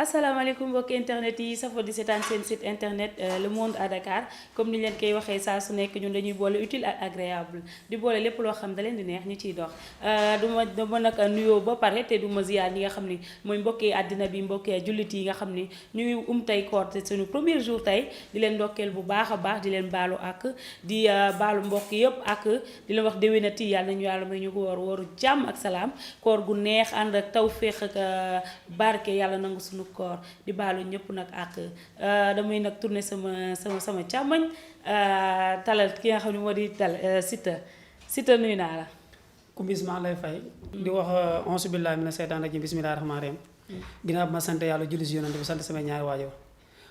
asalaamaaleykum mbokki internet yi safo di seetaan seen site internet le monde à Dakar comme ni leen koy waxee saa su nekk ñun dañuy boole utile ak agréable di boole lépp loo xam da leen di neex ñu ciy dox duma nag nuyoo ba pare te duma ziyaar ñi nga xam ni mooy mbokki àddina bi mbokki jullit yi nga xam ni ñu ngi tey koor te suñu premier jour tey di leen ndokkeel bu baax a baax di leen baalu ak di baalu mbokk yëpp ak di leen wax déwénati yàlla nañu yàlla may ñu ko wooru jàmm ak salaam koor gu neex ànd ak tawféex ak barke yàlla nangu suñu koor di baalu ñëpp nag ak damay nag tourner sama càmmoñ talal ki nga xam ne moo di Siteu nuyu naa la. Kumbis maa lay fay. di wax auzu billaahi mina seytaani rajiim bismillaahi rahmaani rahiim. ginnaaw bi ma sant yàlla julli si yonent bi sant sama ñaari waajur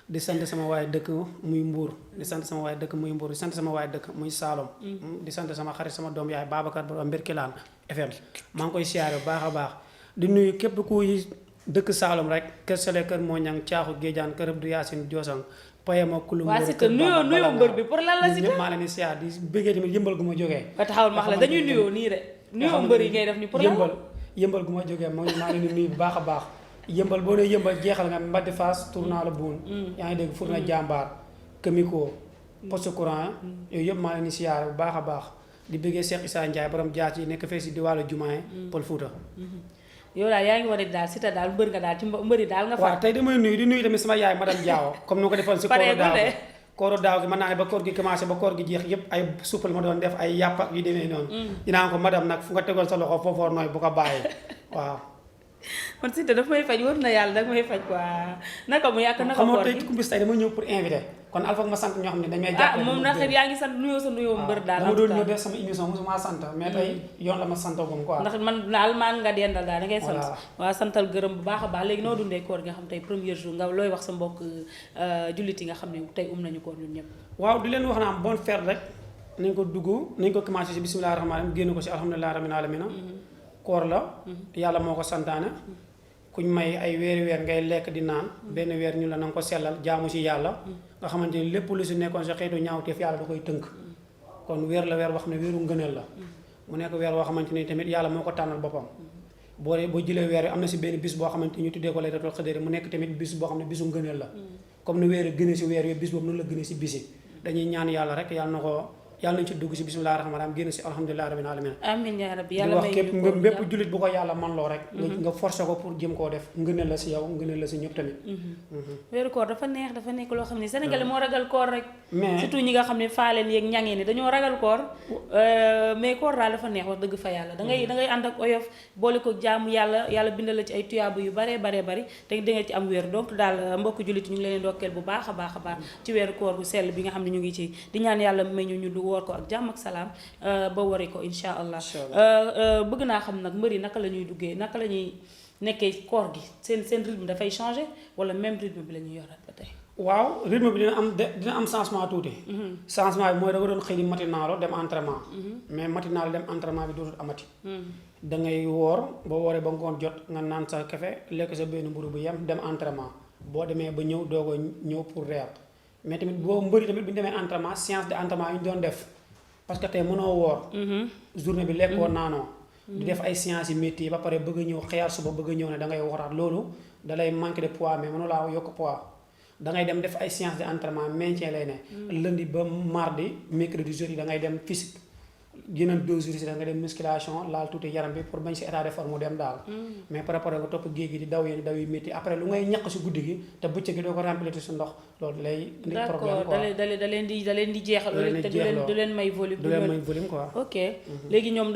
di sant sama waay dëkk muy Mbuur di sant sama waay dëkk muy Mbuur di sant sama waay dëkk muy Saalom. di sant sama xarit sama doom yaay Babacar Ba Mbirkilaan FM maa ngi koy siyaare bu baax a baax di nuyu képp kuy dëkk Saalum rek kër Sele kër Moñang Caaxu Géejaan kër Abdou Yacine Diosang Payama Kulum. waa Siteu nuyoo mbër bi pour lan la Siteu maa leen di siyaar di bëggee tamit yëmbal gu ma jógee. ba taxawal ma wax la dañuy nuyoo nii de. nuyoo mbër yi ngay def ni pour lan yëmbal gu ma jógee maa leen di nuyu bu baax a baax yëmbal boo nee yëmbal jeexal nga Mbaddi Fass tournant la buun yaa ngi dégg Fourna Jàmbaar Kamiko poste courant yooyu yëpp maa leen di siyaar bu baax a baax di bëggee Cheikh Issa Ndiaye borom jaas yi nekk fee si diwaanu Jumaay Pël Fuuta. yow daal yaa ngi wane daal Siteu daal mbër nga daal ci mbëri daal nga fa. waaw tey damay nuyu di nuyu tamit sama yaay madame Diaw comme ni ko defoon si kooru daaw gi mën naa ne ba koor gi commencé ba koor gi jeex yëpp ay suppal ma doon def ay yàpp ak yu demee noonu dinaa ko madame nag fu nga tegoon sa loxo foofoor nooy bu ko bàyyee waaw man Siteu daf may faj wër na yàlla daf may faj quoi naka mu yàq naka koor gi tey Kumbis tey dama ñëw pour invité kon alfa ma sant ñoo xam ne dañuy jàppale moom nag yaa ngi sant nuyoo sa nuyoo mbër daal dama doon ñëw def sama émission mosuma sant mais tey yoon la ma santagum quoi ndax man daal maan nga dendal daal da ngay sant waaw santal gërëm bu baax a baax léegi noo dundee koor gi nga xam tey premier jour nga looy wax sa mbokk jullit yi nga xam ne tey nañu koor ñun ñëpp waaw di leen wax naa bonne fête rek nañ ko dugg nañ ko commencé si bisimilah rahmaani rahim génn ko si alhamdulilah rabbil alamin koor la yàlla moo ko santaane kuñ may ay weer ngay lekk di naan benn weer ñu la na nga ko sellal jaamu si yàlla nga xamante ni lépp lu si nekkoon sa xeetu ñaawteef yàlla da koy tënk kon weer la weer boo xam ne weeru ngëneel la mu nekk weer boo xamante ni tamit yàlla moo ko tànnal boppam boo jëlee weer yi am na si benn bis boo xamante ni ñu tuddee ko laylatul qadr mu nekk tamit bis boo xam ne bisu ngëneel la comme ni weer yi gënee si weer yooyu bis boobu noonu la gënee si bisi dañuy ñaan yàlla rek yàlla nañ ci dugg si bisimilah rahmaani rahiim génn si alhamdulilah rabbil alamin amiin yaa rabbi yàlla may di wax képp bépp jullit bu ko yàlla man loo rek nga forcé ko pour jëm koo def ngëneel la si yow ngëneel la si ñëpp tamit weeru koor dafa neex dafa nekk loo xam ne Sénégal moo ragal koor rek mais surtout ñi nga xam ne faaleen yeeg ñangee ni dañoo ragal koor mais koor daal dafa neex wax dëgg fa yàlla da ngay ànd ak oyof boole ko jaamu yàlla bindal la ci ay tuyaaba yu bare bari te da nga ci am weer donc daal mbokk jullit ñu ngi leen ndokkeel bu baax a baax ci weeru koor gu sell bi nga xam ne ñu ngi ci di ñaan yàlla may ñu woor ko ak jàmm ak salaam ba wari ko insha allah bëgg naa xam nag mbër yi naka la ñuy duggee naka la ñuy nekkee koor gi seen rythme dafay changer wala même rythme bi la ñuy yoraat ba tey waaw rythme bi dina am changement tuuti changement bi mooy da nga doon xëy di matinalo dem entraînement mais matinalo dem entraînement bi dootul amati da ngay woor boo wooree ba ngoon jot nga naan sa café lekk sa benn mburu bu yem dem entraînement boo demee ba ñëw doog a ñëw pour reer mais tamit boo mbëri tamit bu ñu demee entraînement séance de entraînement yu ñu doon def parce que tey mënoo woor journée bi lekkoo naanoo di def ay séances yu métti yi ba pare bëgg a ñëw xëyaat suba bëgg a ñëw ne da ngay wooraat loolu da lay manqué de poids mais mënu laa yokk poids da ngay dem def ay séances de entraînement maintien lay ne lundi ba mardi mercredi jeudi da ngay dem physique yeneen 2 jours si da nga dem musculation laal tuuti yaram bi pour bañ si état de forme mu dem daal mais par rapport nga topp géej gi di daw yéen daw yu métti après lu ngay ñaq si guddi gi te bëccëg gi doo ko remplir si ndox loolu lay indi problème quoi da leen di jeexal te du leen may volume quoi ok léegi ñoom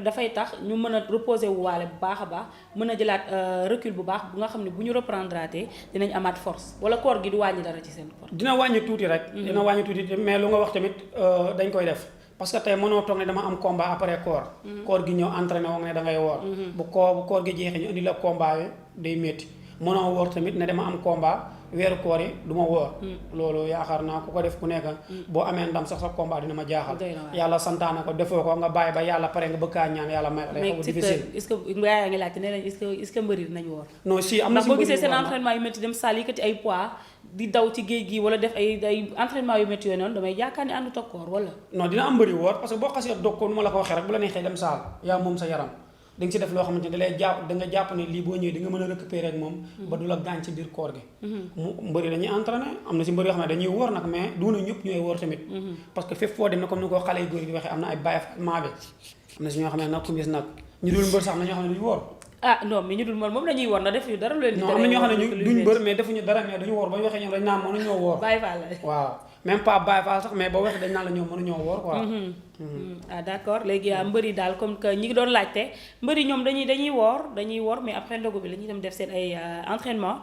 dafay tax ñu mën a reposer wu waale bu baax a baax mën a jëlaat recul bu baax bu nga xam ne bu ñu reprendre dinañ amaat force wala koor gi du wàññi dara ci seen koor dina wàññi tuuti rek dina wàññi tuuti mais lu nga wax tamit dañ koy def parce que tey mënoo toog ne dama am combat après koor gi ñëw entraîné woo nga ne da ngay woor bu koor gi jeexee ñu indi la combat yi day métti mënoo woor tamit ne dama am combat weeru koor yi du ma woor loolu yaakaar naa ku ko def ku nekk boo amee ndam sax sa combat dina ma jaaxal yàlla santaane ko defoo ko nga bàyyi ba yàlla pare nga bëgg kaa ñaan yàlla may day xaw difficile est-ce que yaa ngi laajte ne leen est-ce que mbëri dinañ woor non si am na si boo gisee seen entraînement yu métti dem salle yëkkati ay poids di daw ci géej gi wala def ay entraînement yu métti yooyu noonu damay yaakaar ne àndut ak koor wala non dina am mbëri woor parce que boo xasee dog ko nu ma la ko waxee rek bu la neexee dem saal yaa moom sa yaram da nga si def loo xamante ne da lay jàpp da nga jàpp ne lii boo ñëwee di nga mën a récupérer ak moom ba du la gaañ ci biir koor gi mu mbëri dañuy entraîné am na si mbëri yoo xam ne dañuy woor nag mais du na ñëpp ñooy woor tamit parce que fépp foo dem ne comme ni ko xale yu góor yi di waxee am na ay Baye Fall maabe am na si ñoo xam ne nag kumbis nag ñu dul mbër sax na ñoo xam ne duñu woor ah non mais ñu dul moom dañuy woor na def yu dara lu leen di non am na ñoo xam ne ñu duñ mbër mais defuñu dara mais dañu woor ba ñu waxee ñoom dañ naan mënuñoo woor Baye Fall la waaw même pas Baye Fall sax mais boo waxee dañ naan la ñoom mënuñoo woor quoi ah d'accord léegi mbëri daal comme que ñi ngi doon laajte mbëri ñoom dañuy woor mais après ndogu bi la ñuy dem def seen ay entraînement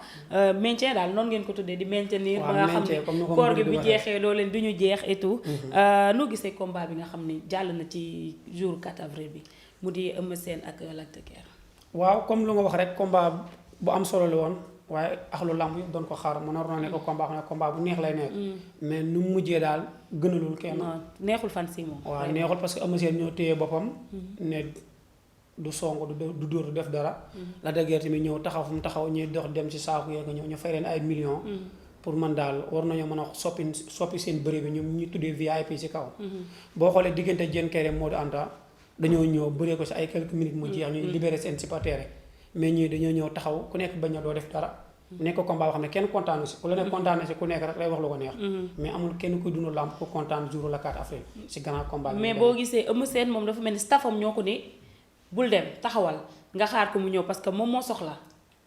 maintien daal noonu ngeen ko tuddee di maintenir ba nga xam ne koor gi bu jeexee loo leen du ñu jeex et tout noo gisee combat bi nga xam ne jàll na ci jour 4 avril bi mu di Eumeu Sène ak Lac de Guiers waaw comme lu nga wax rek combat bu am solo la woon waaye axlu làmb yëpp doon ko xaar mu naroon na ne ko combat xam ne combat bu neex lay nekk mais nu mu mujjee daal gënalul kenn neexul fan si moom waaw neexul parce que Eumeu Sène ñoo téye boppam ne du song du dóor du def dara Lac de Guiers tamit ñëw taxaw fu mu taxaw ñuy dox dem ci saaku yeeg ñëw ñu fay leen ay millions pour man daal war nañoo mën a soppi seen bëre bi ñoom ñu tuddee VIP ci kaw boo xoolee diggante Diène Kairé Modou Anta dañoo ñëw bëree ko ci ay quelques minutes mu jeex ñuy libéré seen supporters mais ñii dañoo ñëw taxaw ku nekk bañ na doo def dara nekk combat boo xam ne kenn kontaanu si ku la ne kontaanu si ku nekk rek lay wax lu ko neex mais amul kenn kuy dund làmb ku kontaan jour la 4 avril si grand combat mais boo gisee Eumeu Sène moom dafa mel ni staffam ñoo ko ni bul dem taxawal nga xaar ko mu ñëw parce que moom moo soxla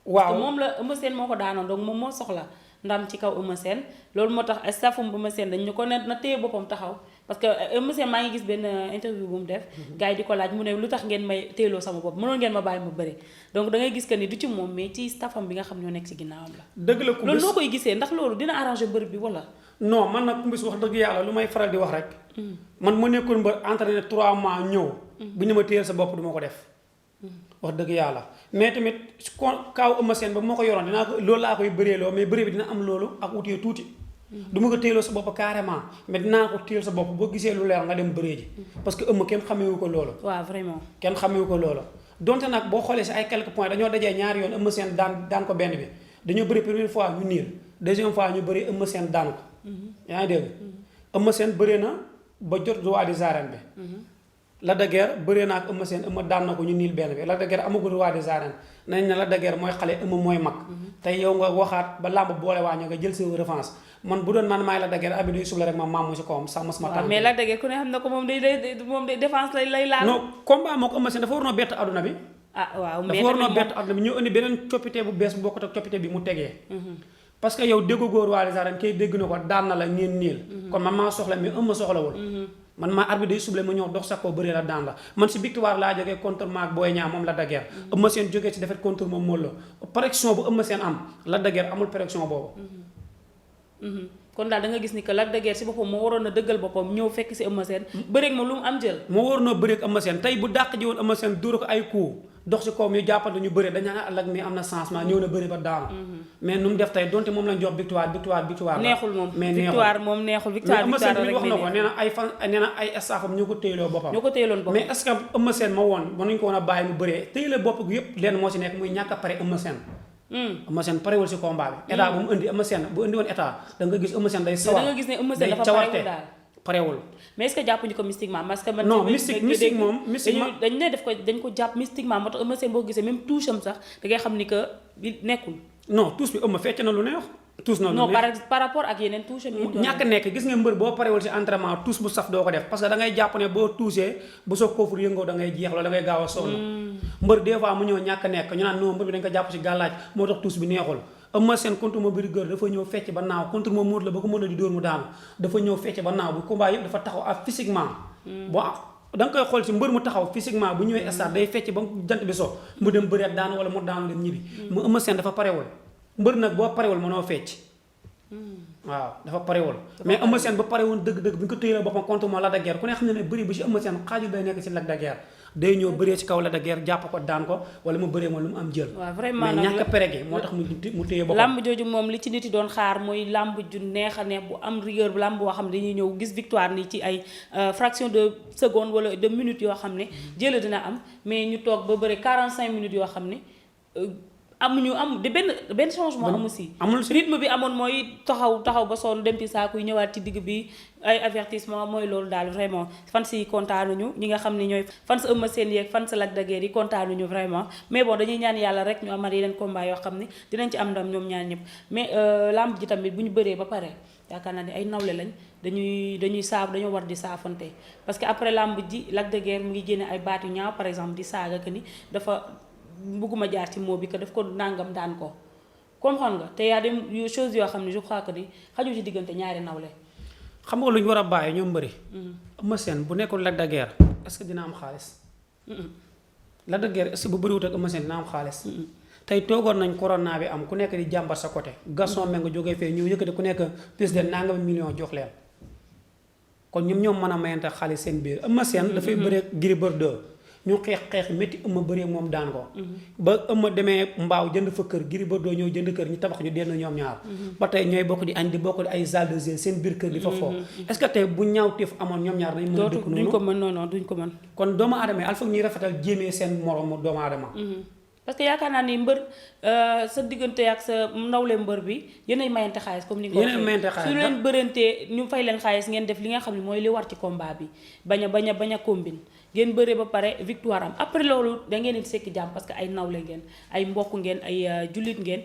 waaw parce que moom la Eumeu Sène moo ko daanoon donc moom moo soxla ndam ci kaw Eumeu Sène loolu moo tax staffam Eumeu Sène dañ ñu ko ne na téye boppam taxaw parce que Eumeu Sène maa ngi gis benn interview bu mu def gars yi di ko laaj mu ne lu tax ngeen may téeloo sama bopp mënoon ngeen ma bàyyi ma bëri donc da ngay gis que ni du ci moom mais ci staffam bi nga xam ñoo nekk ci ginnaawam la dëgg la Kumbis loolu noo koy gisee ndax loolu dina arranger mbër bi wala non man nag Kumbis wax dëgg yàlla lu may faral di wax rek man ma nekkoon mbër entraîné 3 mois ñëw bu ñu ma téyel sa bopp du ma ko def wax dëgg yàlla mais tamit kaaw Eumeu Sène ba moo ko yoroon dinaa ko loolu laa koy bëreeloo mais bëree bi dina am loolu ak wutee tuuti du ma ko téyeloo sa bopp carrément mais dinaa ko téyel sa bopp boo gisee lu leer nga dem bëree ji parce que Eumeu kenn xamewu ko loolu waaw vraiment kenn xamewu ko loolu donte nag boo xoolee si ay quelques points dañoo dajee ñaari yoon Eumeu Sène daan ko benn bi dañoo bëri première fois ñu niil deuxième fois ñu bëri Eumeu Sène daan ko yaa ngi dégg Eumeu Sène bëree na ba jot roi des arènes bi Lac de Guiers bëree na ak Eumeu Sène Eumeu daan na ko ñu niil benn bi Lac de Guiers amagul roi des arènes nañ ne Lac de Guiers mooy xale Eumeu mooy mag tey yow nga waxaat ba làmb boole waa ñoo nga jël sa revanche man bu doon man maay Lac de Guiers abi day subla rek ma maamu si kawam sax mas ma tànn mais Lac de Guiers ku ne xam na ko moom day défense lay laal non combat moo ko Eumeu Sène dafa war noo bett aduna bi waaw dafa war noo bett aduna bi ñoo indi beneen coppite bu bees bu bokkut ak coppite bi mu tegee parce que yow déggu góor roi des arènes kay dégg na ko daan na la ngeen niil kon man maa soxla mais Eumeu soxlawul man maa arbitre day suble ma ñëw dox sa ko bëree la daan la man si victoire laa jógee contre maag Boy Niang moom Lac de Guiers Eumeu Sène jógee ci defet contre moom Modou Lô pression bu Eumeu Sène am Lac de Guiers amul pression boobu kon daal da nga gis ni que Lac de Guiers si boppam moo waroon a dëggal boppam ñëw fekk si Eumeu Sène bëreeg ma lu mu am jël moo waroon a bëreeg Eumeu Sène tey bu dàq ji woon Eumeu Sène dóor ko ay coup dox si kawam ñu jàppante ñu bëre dañu naan Lac mi am na changement ñëw na bëri ba daanu mais nu mu def tey donte moom lañ jox victoire neexul moom mais victoire moom neexul victoire Eumeu Sène bi wax na ko nee na ay fan nee na ay staffam ñoo ko téyeloo boppam mais est-ce que Eumeu Sène ma woon mënuñ ko woon a bàyyi mu bëree téyele bopp gi yëpp lenn moo si nekk muy ñàkk a pare Eumeu Sène Eumeu Sène parewul si combat bi état bu mu indi Eumeu Sène bu indi woon état da nga gis Eumeu Sène day sawar da nga gis ne Eumeu Sène dafa parewul daal parewul mais est-ce que jàppuñu ko mystiquement parce que man non mystique moom mystiquement dañ ne dañ ko jàpp mystiquement moo tax Eumeu Sène boo gisee même touche am sax da ngay xam ni que nekkul non touche bi Eumeu fecc na lu neex touche na lu neex non par rapport ak yeneen touche am ñàkk nekk gis nga mbër boo parewul si entraînement touche bu saf doo ko def parce que da ngay jàpp ne boo touché bu sa koofur yëngoo da ngay jeex loolu da ngay gaaw a sonn mbër des fois mu ñëw ñàkk nekk ñu naan non mbër bi dañ ko jàpp si gàllaaj moo tax touche bi neexul Eumeu Sène contre ma biri gër dafa ñëw fecc ba naaw contre ma Modou Lô ba ko Modou Lô di dóor mu daanu dafa ñëw fecc ba naaw bu combat yëpp dafa taxaw ak physiquement bon da nga koy xool si mbër mu taxaw physiquement bu ñëwee stade day fecc ba jant bi so mu dem bëri ak daanu wala mu daanu dem ñibbi mu Eumeu Sène dafa parewul mbër nag boo parewul mënoo fecc waaw dafa parewul mais Eumeu Sène ba pare woon dëgg-dëgg bi ñu ko téyelee boppam contre moom Lac de Guiers ku ne xam ne ne bëri bu si Eumeu Sène xaaju day nekk si Lac de Guiers day ñëw bëree ci kaw Lac de Guiers jàpp ko daan ko wala mu bëree moom lu mu am jël waaw vraiment mais ñàkk a perege moo tax mu téye boppam lamb jooju moom li ci nit yi doon xaar mooy lamb ju neex a neex bu am rigueur bu lamb boo xam ne dañuy ñëw gis victoire ni ci ay fraction de seconde wala de minutes yoo xam ne jël dina am mais ñu toog ba bëri 45 minutes yoo xam ne am de benn changement amu si. amul si rythme bi amoon mooy taxaw ba sonn dem ci saako yi ñëwaat ci digg bi ay avertissement mooy loolu daal vraiment fans yi kontaanuñu ñi nga xam ne ñooy fans Eumeu Sène yeeg fans Lac de Guiers yi kontaanuñu vraiment mais bon dañuy ñaan yàlla rek ñu amal yeneen combat yoo xam ne dinañ ci am ndam ñoom ñaan ñëpp mais lamb ji tamit bu ñu bëree ba pare yaakaar naa ne ay nawle lañ dañoo war di saafante parce que après lamb ji Lac de Guiers mu ngi génne ay baat yu ñaaw par exemple di saaga que ni dafa bëgguma jaar ci moo bi que daf ko nangam daan ko comme xam nga te y a des choses yoo xam ne je crois que ni xaju ci diggante ñaari nawle. xam nga lu ñu war a bàyyi ñoom bëri. Eumeu Sène bu nekkul Lac de Guiers est-ce que dina am xaalis. Lac de Guiers est-ce que bu bëriwut ak Eumeu Sène dina am xaalis. tey toogoon nañ corona bi am ku nekk di jàmbat sa côté. Gaston Mbengue jógee fee ñëw yëkkati ku nekk plus de nangam million jox leen kon ñoom mën a mayante xaalis seen biir Eumeu Sène dafay bëree Gris Bordeaux ñu xeex métti Eumeu bëree moom daan ko. ba Eumeu demee mbaaw jënd fa kër Gris Bordeaux ñëw jënd kër ñu tabax ñu denn ñoom ñaar. ba tey ñooy bokk di añ di bokk di ay salle de jeu seen biir kër di fa foo. est-ce que tey bu ñaawteef amoon ñoom ñaar dañ mën a dëkk noonu duñ ko mën non duñ ko mën. kon doomu aadama yi il faut ñuy rafetal jéemee seen moromu doomu aadama. parce que yaakaar naa ni mbër sa diggante ak sa ndawle mbër bi yéenay mayante xaalis comme ni nga ko waxee su leen bërantee ñu fay leen xaalis ngeen def li nga xam ne mooy li war ci combat bi bañ a combine ngeen bëree ba pare victoire am après loolu da ngeen di sekki jàmm parce que ay nawle ngeen ay mbokk ngeen ay jullit ngeen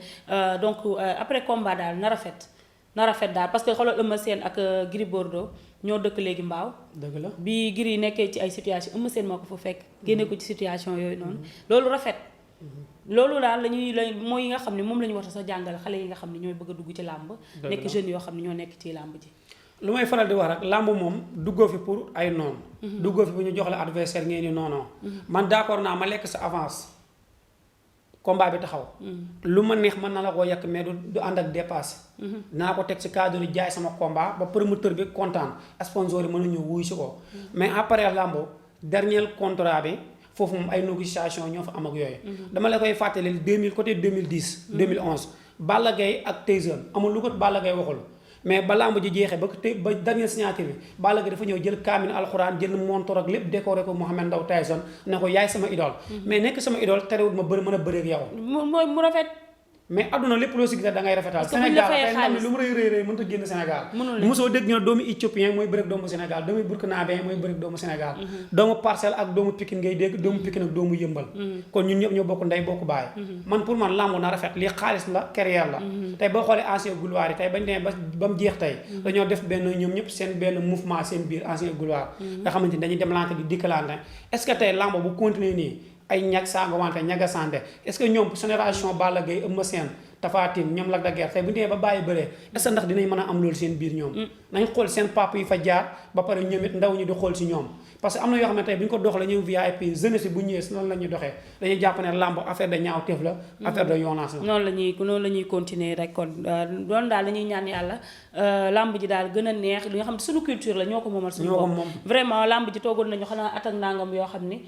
donc après combat daal na rafet daal parce que xoolal Eumeu Sène ak Gris Bordeaux ñoo dëkk léegi mbaaw. dëgg la bi Gris nekkee ci ay situation Eumeu Sène moo ko fa fekk génne ko ci situation yooyu noonu loolu rafet. loolu daal mooy yi nga xam ne moom la ñu war a sax jàngale xale yi nga xam ne ñooy bëgg a dugg ci làmb nekk jeunes yoo xam ne ñoo nekk ci làmb ji. lu may faral di wax rek làmb moom duggoo fi pour ay noon duggoo fi bu ñu jox la adversaire ngeen ni non man d'accord naa ma lekk sa avance combat bi taxaw. lu ma neex mën na la koo yàq mais du ànd ak dépassé. naa ko teg ci cadre jaay sama combat ba promoteur bi kontaan sponsor yi mën a ñëw wuyu si ko. mais après làmb dernier contrat bi. foofu moom ay négociation ñoo fa am ak yooyu. dama la koy fàttali 2010. 2011 Balla Gaye ak Tyson amul lu ko Balla Gaye waxul mais ba lamb ji jeexee ba dernier signature bi Balla Gaye dafa ñëw jël kaamil alxuraan jël montor ak lépp décoré ko Mohamed Ndao Tyson ne ko yaay sama idole. mais nekk sama idole terewul ma mën a bëri ak yow. mu rafet. mais adduna lépp loo si gis da ngay rafetal. Sénégal tey ndam lu mu rëy mënut a génn Sénégal. mosoo dégg ñu ne doomu Éthiopien mooy bëreeg doomu Sénégal doomu Burkinabé mooy bëreeg doomu Sénégal. doomu Parcelles ak doomu Pikine ngay dégg doomu Pikine ak doomu Yëmbal. kon ñun ñëpp ñoo bokk ndey bokk baay. man pour man lamb na rafet lii xaalis la carrière la. tey boo xoolee ancien gloire yi tey bañ demee ba mu jeex tey. dañoo def benn ñoom ñëpp seen benn mouvement seen biir ancien gloire. nga xamante ni dañuy demlante di dikkalante est-ce que tey lamb bu continuer nii ay ñag saaga wante ñaga sante est-ce que ñoom génération Balla Gaye Eumeu Sène Tapha Tine ñoom Lac de Guiers tey bu ñu demee ba bàyyi bëree est-ce que ndax dinañ mën a am loolu seen biir ñoom nañ xool seen papa yi fa jaar ba pare ñoom it ndaw ñi di xool si ñoom parce que am na yoo xam ne tey bu ñu ko doxalee ñëw VIP jeunesse bu ñëwee si noonu la ñuy doxee dañuy jàpp ne lamb affaire de ñaaw teef la affaire de yoonance la noonu la ñuy continuer rek kon doon daal la ñuy ñaan yàlla lamb ji daal gën a neex li nga xam ne suñu culture la ñoo ko moomal suñu bopp vraiment lamb ji toogoon nañu xanaa at ak nangam yoo xam ni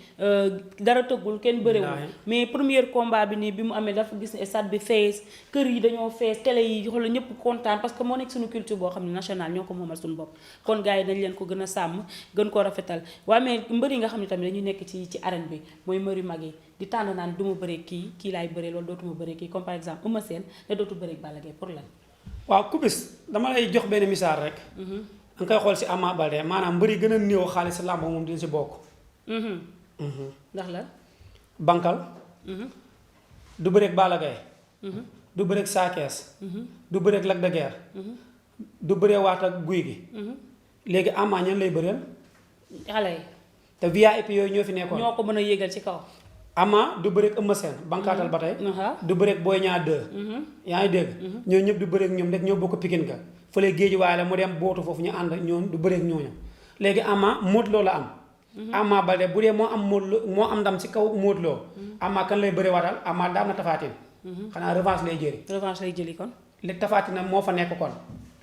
dara tëggul kenn bëréwul mais premier combat bi nii bi mu amee dafa gis ne stade bi fees kër yi dañoo fees télé yi xoolal ñëpp kontaan parce que moo nekk suñu culture boo xam ne national ñoo ko moomal suñu bopp kon gars yi dañ leen ko gën a sàmm gën koo rafetal waaye mais mbër yi nga xam ne tamit dañu nekk ci arène bi mooy mbër yu mag yi di tànn naan du ma bëree kii laay bëree loolu dootuma bëree kii comme par exemple Eumeu Sène ne dootu bëree Balla Gaye pour lan waaw kubis dama lay jox benn misaal rek nga koy xool si Ama Baldé maanaam mbër yi gën a néew xaalis si làmb moom dina si bokk ndax la bankal du bëreeg Balla Gaye du bëreeg Sa Thiès du bëreeg Lac de Guiers du bëree waat ak guy gi léegi Ama ñan lay bëreel xale yi te VIP yooyu ñoo fi nekkoon ñoo ko mën a yéegal ci kaw Ama du bëreeg Eumeu Sène bankaatal ba tey du bëreeg Boy Niang 2 yaa ngi dégg ñoo ñëpp du bëreeg ñoom rek ñoo bokk Pikine ga fële géej waaye la mu dem bootu foofu ñu ànd ñoom du bëreeg ñooñu léegi Ama Modou Lo la am Ama Baldé bu dee moo am Modou Lo moo am ndam ci kaw Modou Lo Ama kan lay bëree waatal Ama daan na Tapha Tine xanaa revanche lay jëli kon léegi Tapha Tine moo fa nekk kon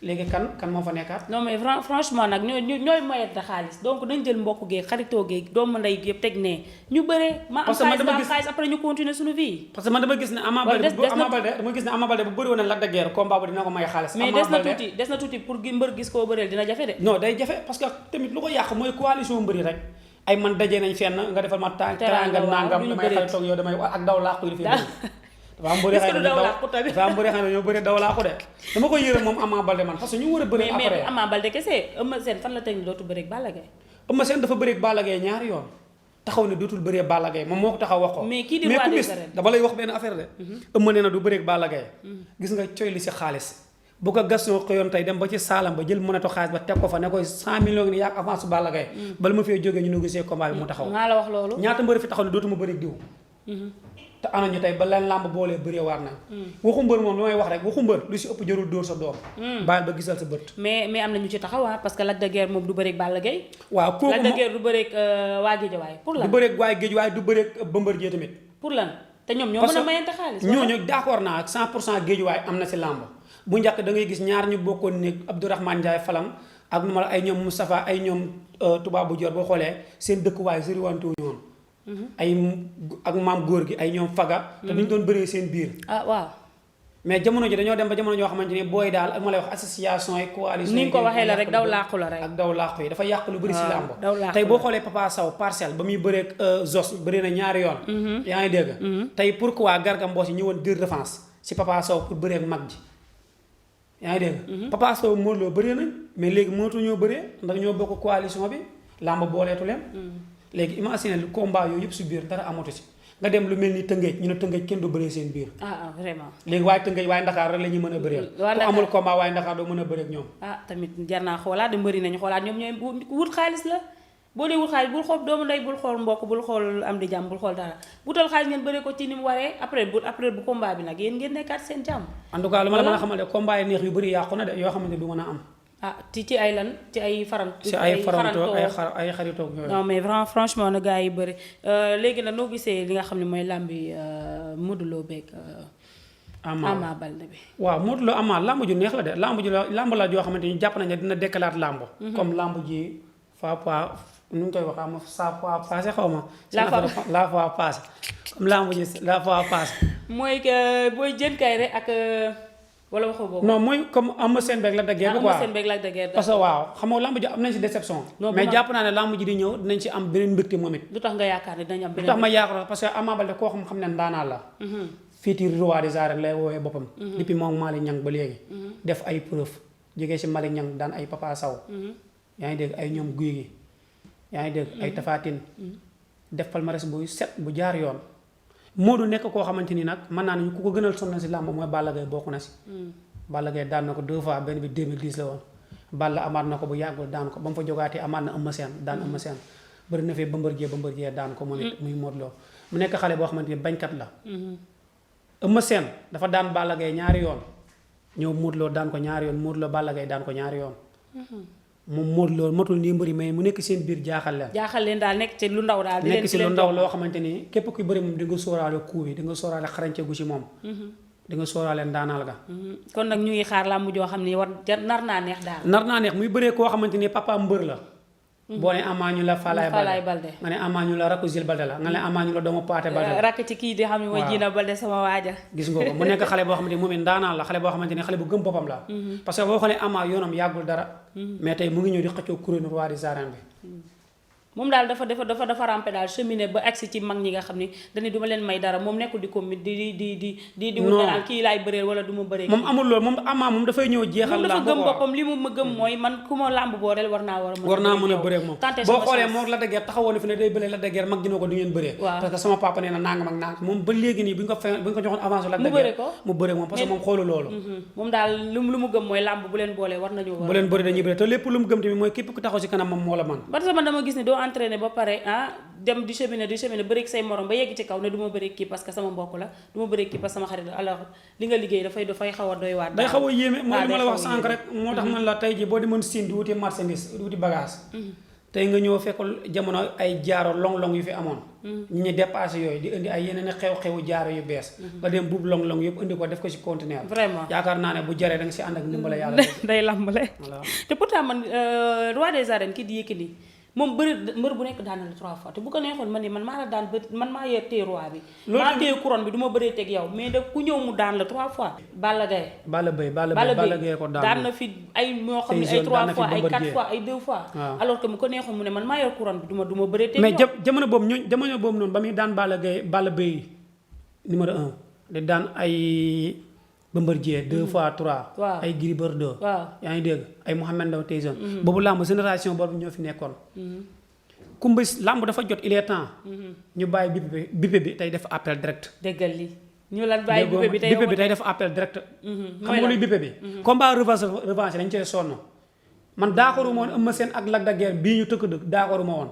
léegi kan moo fa nekkaat non mais franchement nag ñooy moyet da xaalis donc dañ jël mbokk geeg xaritoo geeg doomu ndey yëpp teg ne ñu bëree ma am xaalis après ñu continuer suñu vie parce que man dama gis ne Ama Baldé bu bëri woon Lac de Guiers combat ba dina ko may xaalis mais des na tuuti pour mbër gis koo bëreel dina jafe de non day jafe parce que tamit lu ko yàq mooy coalition mbëri rek ay man dajee nañ fenn nga defal ma teraanga nangam damay xaritoog yow damay ak daw laax koy defee dafa am mbëri est-ce xëy que du na daw làqu tamit dafa am mbëri xëy na ñoo bëri daw laaxu de dama koy yërëm moom Ama Baldé man parce que ñu war a bëri mais après Ama Baldé kese Eumeu Sène fan la teg ni dootu bëreeg Balla Gaye Eumeu Sène dafa bëreeg Balla Gaye ñaari yoon taxaw ne dootul bëree Balla Gaye moom moo ko taxaw wax ko mais kii di roi ku des gis arènes dama lay wax benn affaire de Eumeu nee na du bëreeg Balla Gaye gis nga coy li si xaalis bu ko Gaston xëyoon tey dem ba ci saalam ba jël mënatu xaalis ba teg ko fa ne koy 100 millions ni yaag avance Balla Gaye bala ma fee jógee ñu négocier combat bi mu taxaw maa la wax loolu ñaata mbër fi taxaw ne dootuma bëreeg diw te ana ñu tey ba leen làmb boolee bëree waar nañ waxu mbër moom lu may wax rek waxu mbër lu si ëpp jarul dóor sa doom bàyyil ba gisal sa bët mais am na ñu ci taxaw parce que Lac de Guiers moom du bëreeg Balla Gaye waaw kooku Lac de Guiers du bëreeg waa Guédiawaye pour lan du bëreeg waaye géej waaye du bëreeg Bombardier tamit pour lan te ñoom ñoo mën a mayante xaalis ñooñu d'accord naa 100% géej waaye am na si làmb bu njëkk da ngay gis ñaar ñu bokkoon ne Abdourahmane Ndiaye Falam ak nu ma la ay ñoom Moustapha ay ñoom tubaabu jor boo xoolee seen dëkkuwaay soriwantewuñu woon ay ak maam góor gi ay ñoom faga te duñ doon bëree seen biir waaw mais jamono ji dañoo dem ba jamono joo xamante ni booy daal ak ma lay wax association yi coalition ni nga ko waxee la rek daw làqu la rek ak daw làqu yi dafa yàq lu bëri si làmb daw làqu tey boo xoolee Papa Sow parcelle ba muy bëreeg Zos bëri na ñaari yoon yaa ngi dégg tey pourquoi Garga Mbossé ñëwoon dire défense si Papa Sow pour bëreeg mag ji yaa ngi dégg Papa Sow Modou Lo bëree nañ mais léegi mënatu ñoo bëree ndax ñoo bokk coalition bi làmb booleetu leen léegi imagine lu combat yooyu yëpp si biir dara amatu si nga dem lu mel ni Tëngéej ñu ne Tëngéej kenn du bëree seen biir vraiment léegi waaye Tëngéej waaye Ndakaar rek la ñuy mën a bëreel ku amul combat waaye Ndakaar doo mën a bëreeg ñoom tamit jar naa xoolaat de mbëri nañu xoolaat ñoom ñooy wut xaalis la boo dee wut xaalis bul xool doomu ndey bul xool mbokk bul xool am di jàmm bul xool dara wutal xaalis ngeen bëree ko ci ni mu waree après bu combat bi nag yéen ngeen nekkaat seen jàmm en tout cas lu ma la mën a xamal de combat yi neex yu bëri yàqu na de yoo xamante du mën a am ci ay lan ci ay ci ay farantoo ay xaritoo non mais franchement na gars yi bëri léegi nag noo gisee li nga xam ne mooy làmbi Modou Lo beeg Ama Baldé bi waaw Modou Lo Ama làmb ju neex la de làmb la joo xamante ni jàpp nañ ne dina dekkalaat làmb comme làmb ji nu ñu koy wax ma sa fois passé xaw ma la fois passé comme làmb ji la fois passé mooy que booy jën kay rek ak wala waxoo boobu non mooy comme Eumeu Sène beeg Lac de Guiers quoi parce que waaw xam nga lamb ji am nañ si déception mais jàpp naa ne lamb ji di ñëw dinañ si am beneen mbégte moom it lu tax nga yaakaar ne dinañ am beneen lu tax ma yaakaar parce que Ama Baldé koo xam ne ndaanaan la fiiti roi des arènes lay woowee boppam depuis moom Malick Niang ba léegi def ay preuve jógee si Malick Niang daan ay Papa Sow yaa ngi dégg ay ñoom guy gi yaa ngi dégg ay Tafatine def palmarès bu set bu jaar yoon Modou nekk koo xamante ni nag mën naa ne ku ko gënal sonn si làmb mooy Balla Gaye bokk na si Balla Gaye daan na ko 2 fois benn bi 2010 la woon Balla amaat na ko bu yàggul daan ko ba mu fa jogaatee amaat na Eumeu Sène daan Eumeu Sène bëri na fee Bombardier daan ko moom it muy Modou Lo mu nekk xale boo xamante ni bañkat la Eumeu Sène dafa daan Balla Gaye ñaari yoon ñëw Modou Lo daan ko ñaari yoon Modou Lo Balla Gaye daan ko ñaari yoon moom Modou Lo matul nii mbëri mais mu nekk seen biir jaaxal leen daal nekk ci lu ndaw daal nekk ci lu ndaw loo xamante ni képp kuy bëri moom di nga sóoraale coup bi di nga sóoraale xarañce gu ci moom di nga sóoraale ndaanaal ga kon nag ñu ngi xaar làmb joo xam ne war nar naa neex daal nar naa neex muy bëree koo xamante ni papa mbër la boo ne Ama ñu la Falaye Balde nga ne Ama ñu la rakku Zil Balde la nga ne Ama ñu la doomu Paate Balde la rakk ci kii di xam ne mooy Jiina Balde sama waaja gis nga ko mu nekk xale boo xamante ni moom it ndaanaan la xale boo xamante ni xale bu gëm boppam la parce que boo xoolee Ama yoonam yàggul dara mais tey mu ngi ñëw di xëccoo kuréelu roi des arènes bi moom daal dafa rampe daal cheminé ba agsi ci mag ñi nga xam ni dañu duma leen may dara moom nekkul di ko di wut naan kii laay bëreel wala du ma bëree moom amul loolu moom Ama moom dafay ñëw jeexal dafa gëm boppam li mu ma gëm mooy man ku ma làmb booleel war naa mën a bëree moom boo xoolee moom la dëggeer taxawoon fi ne day bëree la dëggeer mag dina ko du ngeen bëree parce que sama papa nee na nangam ak nangam moom ba léegi nii bu ñu ko joxoon avance la dëggeer mu bëree moom parce que moom xoolu loolu moom daal lu mu gëm mooy làmb bu leen boolee war nañu bu leen bëree dañuy bëree te lépp lu mu gëm tamit mooy képp ku taxaw si kanam moom moo la man parce que man dama gis ne doo entraîné ba pare dem di cheminer bëreeg say morom ba yegg ci kaw ne du ma bëreeg kii parce que sama mbokk la du ma bëreeg kii parce que sama xarit la alors li nga liggéey dafay xaw a doy waat day xaw a yéeme mooy li ma la wax sànq rek moo tax man la tey ji boo demoon Chine di wuti marchandise di wuti bagage tey nga ñëw fekk jamono ay jaaro long yu fi amoon ñi ñu dépassé yooyu di indi ay yeneen xew-xewu jaaro yu bees nga dem buub long yëpp indi ko def ko ci conteneur vraiment yaakaar naa ne bu jaree da nga si ànd ak ndimbala yàlla day lambale te pourtant man roi des arènes kii di Yékini moom mbër bu nekk daan na la 3 fois te bu ko neexoon man ni man maa la daan man maa yor téye roi bi maa téye couronne bi du ma bëree teg yow mais da ku ñëw mu daan la 3 fois Balla Gaye ko daan na fi ay ñoo xam ne ay 3 fois ay 4 fois ay 2 fois alors que mu ko neexoon mu ne man maa yor couronne bi du ma bëree teg yow mais jamono boobu noonu ba muy daan Balla Gaye numéro 1 di daan ay Bombardier 2 fois 3. waaw ay Gris Bordeaux. waaw yaa ngi dégg ay Mohamed Ndao Tyson. boobu làmb génération boobu ñoo fi nekkoon. kumba làmb dafa jot il est temps. ñu bàyyi bippe bi tey def appel direct. déggal li ñu lan bàyyi bippe bi tey def appel direct. xam nga luy bippe bi. combat revanche dañ cee sonn. man d'accorduma woon Eumeu Sène ak Lac de Guiers bii ñu tëkk dëkk d'accorduma woon.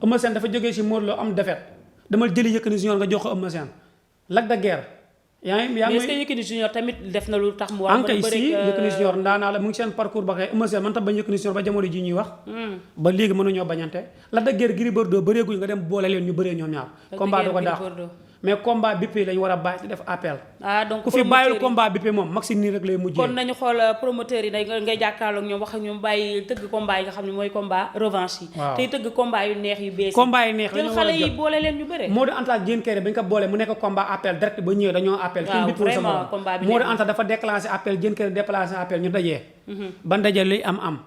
Eumeu Sène dafa jógee si Modou Lo am défaite dama jëli Yékini Junior nga jox ko Eumeu Sène Lac de Guiers. yaa ngi mais est-ce que Yékini Junior tamit def na lu tax mu war a bëri si Yékini Junior ndaanaa la mu ngi seen parcours ba kay Eumeu Sène man tam bañ Yékini Junior ba jamono ji ñuy wax. ba léegi mënuñoo bañante Lac de Guiers Gris Bordeaux bëreeguñ nga dem boole leen ñu bëree ñoom ñaar. combat du ko daax mais combat bippé lañu war a bàyyi def appel. donc ku fi bàyyil combat bippé moom maxi nii rek lay mujjee. kon nañu xool promoteurs yi ngay jàkkaarloog ñoom wax ak ñoom bàyyi tëgg combat yi nga xam ne mooy combat revanche yi. waaw tey tëgg combat yu neex yu bees. combat yu neex jël xale yi boole leen ñu bëre. Modou Anta ak Diène Kairé bañ ko boole mu nekk combat appel direct ba ñëwee dañoo appel. waaw vraiment combat bi Modou Anta dafa déclenché appel Diène Kairé déclenché appel ñu dajee. ban daje luy am.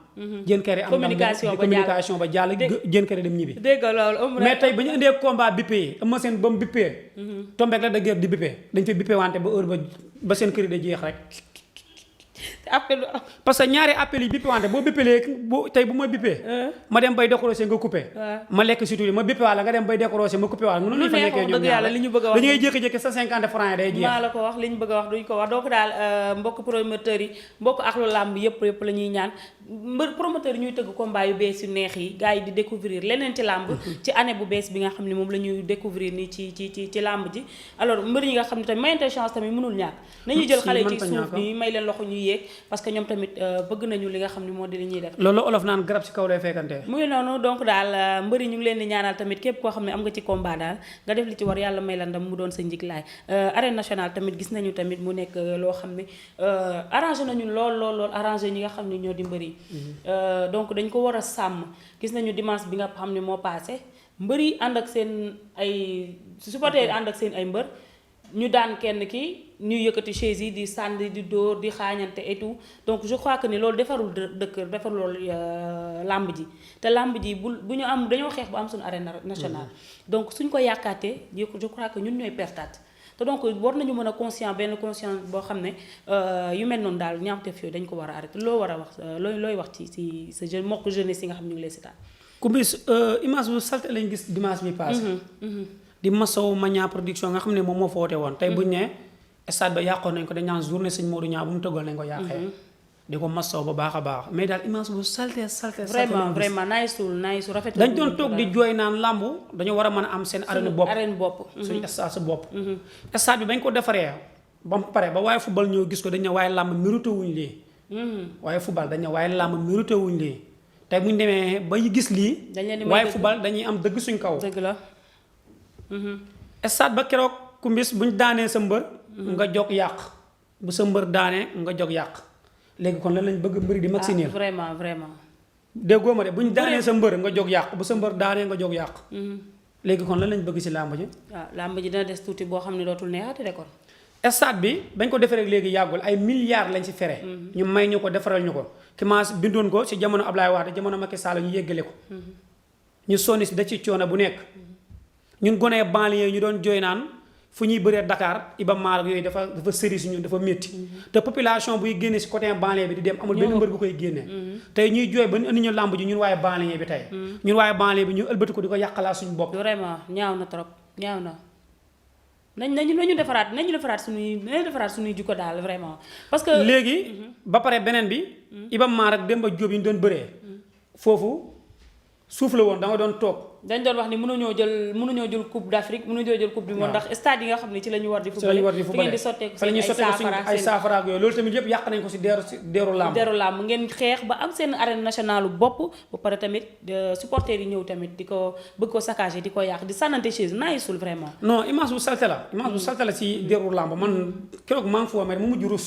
Diène Kairé am communication ba jàll Diène Kairé dem ñibbi. dégg nga loolu mais tey ba ñu indee combat bippé Eumeu Sène ba mu bippé. tombeek la de guerre di bippé dañ fa bippé wante ba heure ba seen kër da jeex rek. appel parce que ñaari appel yi bippé wante boo bippelee tey bu ma bippé. ma dem bay décroché nga coupé. ma lekk si tuuti ma bippé wala nga dem bay décroché ma coupé wala. mënu ñu fa nekkee ñoom ñaar li ñu bëgg a wax dañuy jékki-jékki sa 50 francs yi day jeex. maa la ko wax li ñu bëgg a wax duñ ko wax donc daal mbokk promoteurs yi mbokk axlu làmb yëpp la ñuy ñaan promoteurs yi ñuy tëgg combat yu bees yu neex yi gars yi di découvrir leneen ci làmb ci année bu bees bi nga xam ne moom la ñuy découvrir nii ci làmb ji alors mbër yi nga xam ne tamit mayante chance tamit mënul ñàkk nañuy jël xale ci suuf bi may leen loxo ñuy yéeg parce que ñoom tamit bëgg nañu li nga xam ne moo di li ñuy def loolu olof naan garab ci kaw lay fekkante mu ngi noonu donc daal mbër yi ñu ngi leen di ñaanal tamit képp koo xam ne am nga ci combat daal nga def li ci war yàlla may la ndam mu doon sa njiglaay arène nationale tamit gis nañu tamit mu nekk loo xam ne arrangé nañu lool arrangé ñi nga xam ne ñoo di mbër yi donc dañ ko war a sàmm gis nañu dimanche bi nga xam ne moo passé mbër yi ànd ak seen ay supporters ànd ak seen ay mbër ñu daan kenn ki ñuy yëkkati chaise yi di sànni di dóor di xaañante et tout donc je crois que ni loolu defarul dëkk defarul loolu làmb ji te làmb ji bu ñu am dañoo xeex bu am suñu arène nationale donc suñ ko yaakaatee je crois que ñun ñooy pertaat te donc war nañu mën a benn conscient boo xam ne yu mel noonu daal ñaawteef yooyu dañ ko war a arrêté loo war a wax looy wax ci sa jeune mbokk jeunesse yi nga xam ne ñu ngi lay seetaan ku bis image bu salte lañ gis dimanche bi passé di masawu Magna production nga xam ne moom moo fa woote woon tey buñu ne stade ba yàqoon nañ ko dañ naan journée sëñ Modou Niang bu mu tëggal nañ ko yàqee di ko masawu ba baax a baax mais daal image bu salte vraiment nice rafet dañ doon toog di jooy naan lamb dañu war a mën a am seen arène bopp suñu stade sa bopp stade bi bañ ko defaree ba mu pare ba waaye football ñoo gis ko dañ ne waaye lamb mérité wuñ lii waaye football dañ ne waaye lamb mérité wuñ lii tey buñu demee ba gis lii waaye football dañuy am dëgg suñ kaw dëgg la stade ba keroog ku mbis buñ daanee sa mbër nga jog yàq bu sa mbër daanee nga jog yàq léegi kon lan lañ bëgg mbëri di maximiser vraiment déggoo ma de buñ daanee sa mbër nga jog yàq bu sa mbër daanee nga jog yàq léegi kon lan lañ bëgg ci làmb ji waaw làmb ji dina des tuuti boo xam ne dootul neexati de kon stade bi bañ ko defaree léegi yàggul ay milliards lañ ci fere ñu may ñu ko defaral ñu ko commencé bindoon ko ci jamono Ablaye Wade jamono Macky Sall ñu yéggale ko ñu sonni si da ci coono bu nekk ñun gonee banlieue ñu doon jooy naan fu ñuy bëree Dakar Iba Mar ak yooyu dafa sëri si ñun dafa métti te population buy génne si côté banlieue bi di dem amul benn mbër bu koy génne tey ñuy jooy ba ñu indi ñu làmb ji ñun waaye banlieue bi tey ñun waaye banlieue bi ñu ëlbati ko di ko yàqalaa suñu bopp vraiment ñaaw na trop ñaaw na nañu defaraat suñuy jukko daal vraiment parce que léegi ba pare beneen bi Iba Mar ak Demba Diop yi ñu doon bëree foofu suuf la woon da nga doon toog dañ doon wax ni mënuñoo jël coupe d'Afrique mënuñoo jël coupe du monde ndax stade yi nga xam ne ci la ñu war di football fi ngeen di sotteeku ay saafara ak yooyu loolu tamit yëpp yàq nañ ko si deeru làmb ngeen xeex ba am seen arène nationale bopp ba pare tamit supporters yi ñëw tamit di ko bëgg ko saccager di ko yàq di sànnante chaise naayisul vraiment non image bu salte la si deeru làmb man keroog maa ngi foo mais mu mujj rus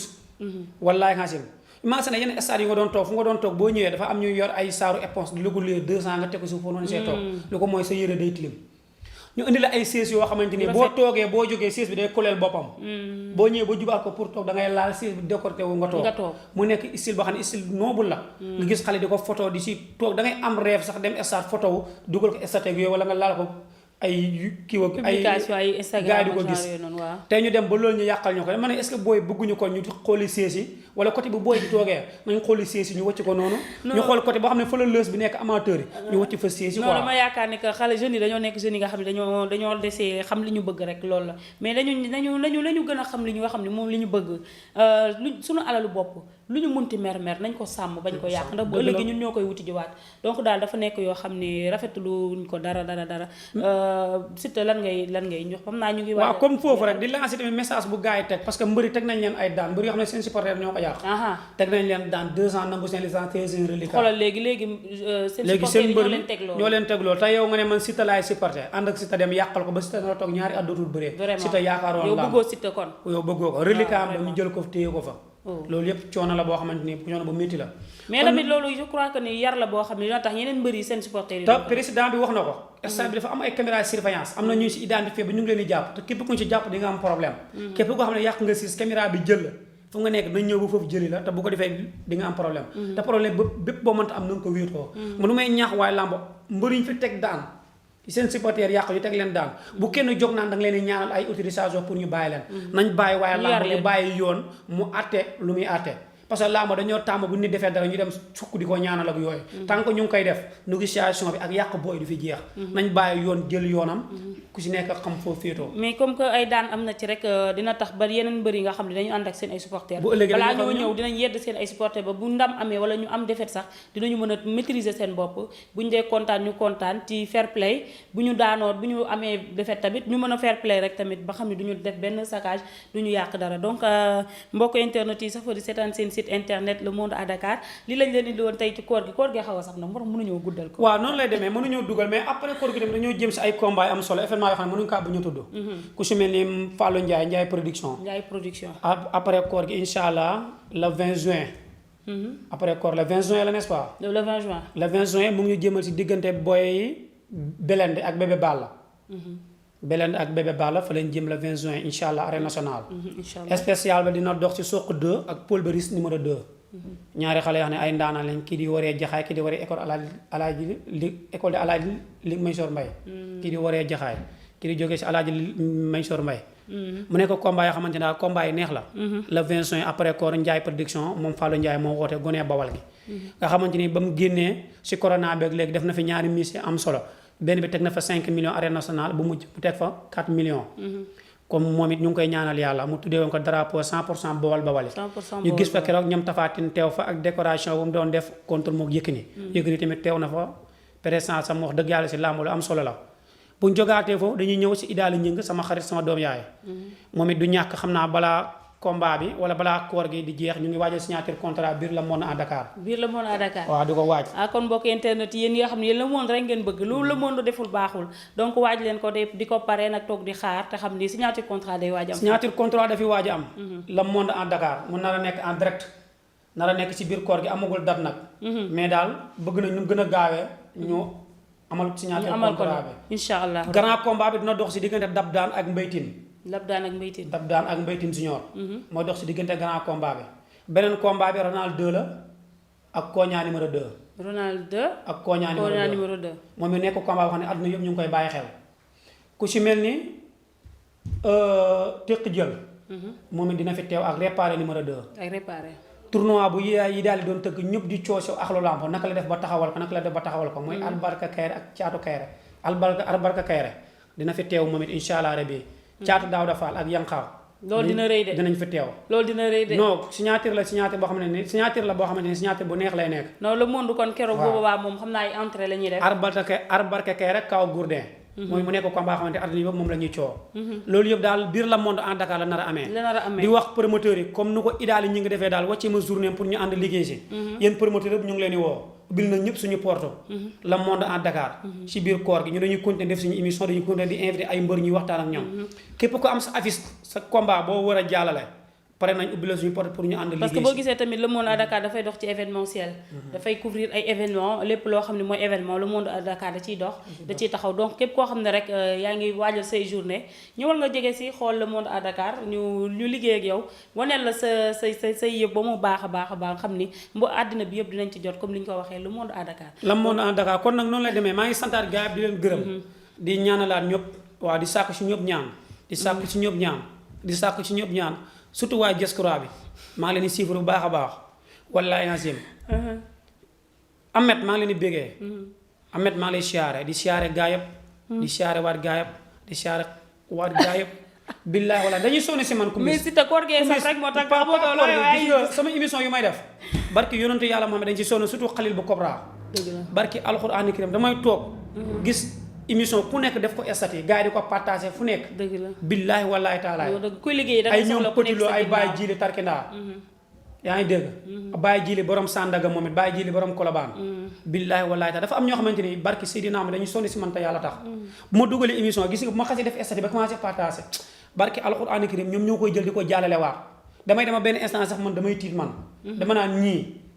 wallaay xaasim imagine yenn stade yi nga doon toog fu nga doon toog boo ñëwee dafa am ñuy yor ay saaru éponge di la ko luyee 200 nga teg ko suuf foofu noonu see toog lu ko mooy sa yére day tilim ñu indi la ay sièges yoo xamante ni boo toogee boo jógee siège bi day koleel boppam boo ñëwee ba jubaat ko pour toog da ngay laal siège bi décorté wu nga toog mu nekk style boo xam ne style noble la nga gis xale di ko photo di si toog da ngay am rêve sax dem stade photo wu dugal ko stade yooyu wala nga laal ko ay kii ak ay publication ay Instagram gars yi di ko gis waaw. tey ñu dem ba loolu ñu yàqal ñu ko ma ne est-ce que booy bëgguñu ko ñu xooli sées yi wala côté bu booy bi toogee nañ xooli sées yi ñu wàcc ko noonu ñu xool côté boo xam ne fa la lëës bi nekk amateur yi ñu wàcc fa sées yi non dama yaakaar ne que xale jeunes yi dañoo nekk jeunes yi nga xam ne dañoo desee xam li ñu bëgg rek loolu la mais nañu gën a xam li ñu nga xam ne moom li ñu bëgg suñu alalu bopp lu ñu munti mer nañ ko sàmm bañ ko yàq ndax bu ëllëgee ñun ñoo koy wuti jiwaat donc daal dafa nekk yoo xam ne rafetluñ ko dara Siteu lan ngay jox xam naa ñu ngi waaw comme foofu rek di lancer tamit message bu gars yi teg parce que mbëri teg nañ leen ay daan mbëri yoo xam ne seen supporter ñoo ko yàq teg nañ leen daan 2 ans nangu seen licence te seen reliquat xoolal léegi seen supporter ñoo leen teg loolu te yow nga ne man Siteu laay supporter ànd ak Siteu dem yàqal ko ba Siteu na toog ñaari at dootul bëree Siteu yaakaaroon yow bëggoo Siteu kon yow bëggoo ko reliquat am ba ñu jël ko téye ko fa loolu yëpp coono la boo xamante ni coono bu métti la mais tamit loolu je crois que ni yar la boo xam ne dina tax yeneen mbër yi seen supporter yi te président bi wax na ko instant bi dafa am ay caméra surveillance am na ñu si identifié ba ñu ngi leen di jàpp te képp ku ñu si jàpp di nga am problème képp koo xam ne yàq nga siis caméra bi jël la fu nga nekk dañ ñëw ba foofu jëli la te bu ko defee di nga am problème te problème bépp boo mënta am na nga ko wéetoo mu nu may ñaax waaye làmb mbër yi ñu fi teg daan seen supporter yàq ñu teg leen daan bu kenn jóg naan da nga leen di ñaanal ay autorisation pour ñu bàyyi leen nañ bàyyi waaye làmb ñu bàyyi yoon mu àtte lu muy àtte parce que làmb dañoo tàmm bu nit defee dara ñu dem sukk di ko ñaanal ak yooyu tant que ñu ngi koy def négociation bi ak yàq booy du fi jeex nañ bàyyi yoon jël yoonam ku si nekk xam foofu féetoo mais comme que ay daan am na ci rek dina tax ba yeneen mbër yi nga xam ne dañu ànd ak seen ay supporters balaa ñoo ñëw dinañ yedd seen ay supporters ba bu ndam amee wala ñu am défaite sax dinañu mën a maîtriser seen bopp bu ñu dee kontaan ñu kontaan ci fair play bu ñu daanoo bu ñu amee défaite tamit ñu mën a fair play rek tamit ba xam ne du ñu def benn saccage du ñu yàq dara donc mbokk internet yi sax fa di seetaan seen site internet Le Monde à Dakar li lañ leen indi woon tey ci koor gi xaw a sax na moo tax mënuñoo guddal ko waaw noonu lay demee mënuñoo dugal mais après koor gi tamit dañoo jëm si ay combat yi am solo événement yoo xam ne mënuñu kaa bu ñu tudd ku si mel ni Fallou Ndiaye production après koor gi incha allah le 20 juin après koor le 20 juin la n'est-ce pas le 20 juin le 20 juin mu ngi ñu jëmal si diggante Boy Belende ak Bébé Balla Belende ak Bébé Balla fa lañ jëm le 20 juin incha allah arène nationale spécial ba dina dox ci Sokh 2 ak Paul Beris numéro 2 ñaari xale yoo xam ne ay ndaanaan lañ kii di waree jaxaay kii di waree école de alaaji li Mansour Mbaye kii di waree jaxaay kii di jógee si alaaji Mansour Mbaye mu nekk combat yoo xamante ne daal combat yi neex la le 20 juin après koor Ndiaye production moom Fallou Ndiaye moo woote gonee Bawal gi nga xamante ni ba mu génnee si corona beeg léegi def na fi ñaari miss am solo benn bi teg na fa 5 millions arène nationale bu mujj mu teg fa 4 millions comme moom it ñu ngi koy ñaanal yàlla mu tuddee woon ko drapeau 100% Bawal Bawali ñu gis fa keroog ñoom Tafatine teew fa ak décoration bu mu doon def contre mook Yékini tamit teew na fa présence sam wax dëgg yàlla si làmb lu am solo la buñ jogaatee foofu dañuy ñëw si Idaali Ñing sama xarit sama doom yaay moom it du ñàkk xam naa balaa combat bi wala balaa koor gi di jeex ñu ngi waajal signature contrat biir Le Monde à Dakar waaw di ko waaj kon mbokk internet yéen yi nga xam ne yéen Le Monde rek ngeen bëgg lu Le Monde deful baaxul donc waaj leen ko di ko pare nag toog di xaar te xam ni signature contrat day waaj am signature contrat dafi waaj am Le Monde à Dakar mun nar a nekk en direct nar a nekk si biir koor gi amagul date nag mais daal bëgg nañ ñu gën a gaawee ñu amal signature contrat bi incha allah grand combat bi dina dox si diggante Dab Daan ak Dab Daan ak Mbaytin Junior mooy dox si diggante grand combat bi beneen combat bi Ronald 2 la ak Koña numéro 2 ak Koña numéro 2 moom mi nekk combat boo xam ne àdduna yëpp ñu ngi koy bàyyi xel ku si mel ni Tekk Jël moom it dina fi teew ak Réparé numéro 2 tournoi bu yi daal di doon tëgg ñëpp di cooso axlu lamp naka la def ba taxawal ko mooy Albarka Kayre ak Caatu Kayre Albarka Kayre dina fi teew moom it incha allah rabbi Caatu Daawda Fall ak Yankaw loolu dina rëy de dinañ fi teew non signature boo xam ne ni signature bu neex lay nekk non Le Monde kon keroog boobaa moom xam naa ay entrée la ñuy def Albarka Kayre Kaw Gourdin mooy mu nekk combat xamante àdduna yëpp moom la ñuy coow loolu yëpp daal biir Le Monde à Dakar la nar a amee di wax promoteurs yi comme nu ko Idaali ñi ngi defee daal wàccee ma journée pour ñu ànd liggéey si yéen promoteurs yëpp ñu ngi leen di woo bil na ñëpp suñu porte Le Monde à Dakar ci biir koor gi ñu dañuy continuer def suñu émission dañuy continuer di invité ay mbër ñuy waxtaan ak ñoom képp ko am sa affiche sa combat boo war a jàllale pare nañ ubbi la suñu porte pour ñu ànd liggéey parce que boo gisee tamit Le Monde à Dakar dafay dox ci événementiel dafay couvrir ay événement lépp loo xam ne mooy événement Le Monde à Dakar da ciy dox da ciy taxaw donc képp koo xam ne rek yaa ngi waajal say journée ñëwal nga jege si xool Le Monde à Dakar ñu liggéey ak yow waneel la say yëpp ba mu baax a baax xam ni àddina bi yëpp dinañ ci jot comme li ñu ko waxee Le Monde à Dakar Le Monde à Dakar kon nag noonu lay demee maa ngi santaat gars yi di leen gërëm di ñaanalaat ñëpp waaw di sàkku si ñëpp ñaan di sàkku si ñëpp ñaan di sàkku si ñëpp ñaan surtout waa diaspora bi maa ngi leen di suivre bu baax a baax wallaahi azim Ahmed maa ngi leen di bégee Ahmed maa ngi lay siyaare di siyaare gaa yëpp di siyaare waat gaa yëpp di siyaare waat gaa yëpp billahi wala dañuy sonn si man ku mais si te koor gee sax rek moo tax gis nga sama émission yu may def barki yonentu yàlla Muhammad dañ ci sonn surtout Khalil bu Kobra barki alxuraani karim damay toog gis émission ku nekk def ko estati gars yi di ko partagé fu nekk dëgg la billahi wallahi taala kuy liggéey da ay ñoom pëtiloo ay Baye Jili Tarkindaa yaa ngi dégg Baye Jili borom Sandaga moom it Baye Jili borom Kolobaan billahi wallahi taala dafa am ñoo xamante ni barki Seydina am dañuy sonn si man te yàlla tax bu ma dugalee émission gis nga bu ma xasee def estati ba commencé partagé barki alxuraani karim ñoom ñoo koy jël di ko jàllale waat damay dema benn instant sax man damay tiit man dama naan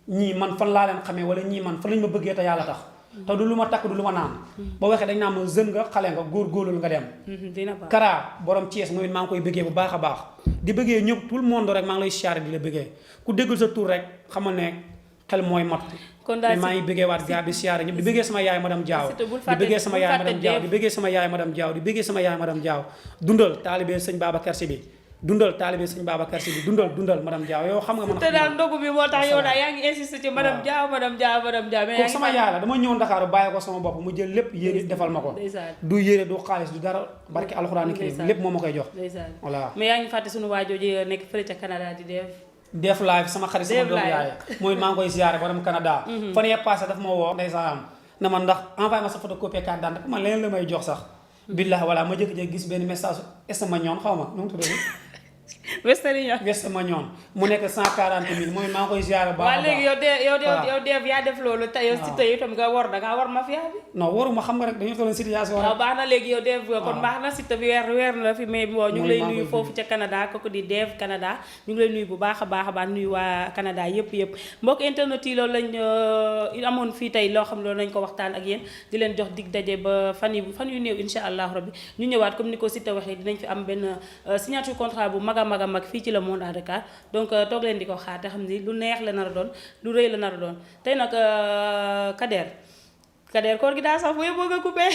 ñii man fan laa leen xamee wala ñii man fan lañ ma bëggee te yàlla tax te du lu ma takk du lu ma naan ba waxee dañ naa ma jeune nga xale nga góor-góorlul nga dem Kara borom Thiès moom it maa ngi koy bëggee bu baax a baax di bëggee ñëpp tout le monde rek maa ngi lay siyaare di la bëggee ku déggul sa tur rek xamal ne xel mooy mat mais maa ngi bëggee waat gaa di siyaare ñëpp di bëggee sama yaay madame Diaw di bëggee sama yaay madame Diaw di bëggee sama yaay madame Diaw di bëggee sama yaay madame Diaw dundal taalibe sëñ Babacar Si bi dundal taalibe sëñ Babacar Si bi dundal madame Diaw yow xam nga man te daal ndogu bi moo tax yow daal yaa ngi insisté ci madame Diaw kooku sama yaay la dama ñëw Ndakaaru bàyyi ko sama bopp mu jël lépp yéene defal ma ko du yére du xaalis du dara barki alxuraani karim lépp moo ma koy jox voilà mais yaa ngi fàtte suñu waajooji nekk fële ca Canada di def live sama xarit sama doom yaay mooy maa ngi koy ziaré borom Canada fan yee passé daf ma woo ndeysaan na ma ndax envoyé ma sa photocopie carte d'identité man leneen la may jox sax billahi wala ma jékki-jékki gis benn message ma ñoon xaw ma nu mu tuddee ma ñoon mu nekk 140 000 mooy maa ngi koy ziaré baax waaw léegi yow Dev yaa def loolu te yow si tey itam nga war dangaa war mafia bi non waruma xam nga rek dañu tolloon situation waaw baax na léegi yow Dev kon baax na si te bi weer na fi mais bon ñu ngi lay nuyu foofu ca Canada kooku di Dev Canada ñu ngi lay nuyu bu baax a baax nuyu waa Canada yëpp mbokk internet yi loolu lañ amoon fii tey loo xam loolu lañ ko waxtaan ak yéen di leen jox dig daje ba fan yu néew insha allahu rabbi ñu ñëwaat comme ni ko Siteu waxee dinañ fi am benn signature contrat bu mag a mag fii ci le monde à Dakar donc toog leen di ko xaar te xam ni lu neex la nar a doon lu rëy la nar a doon tey nag Kader koor gi daa sax bu yóbboo nga coupé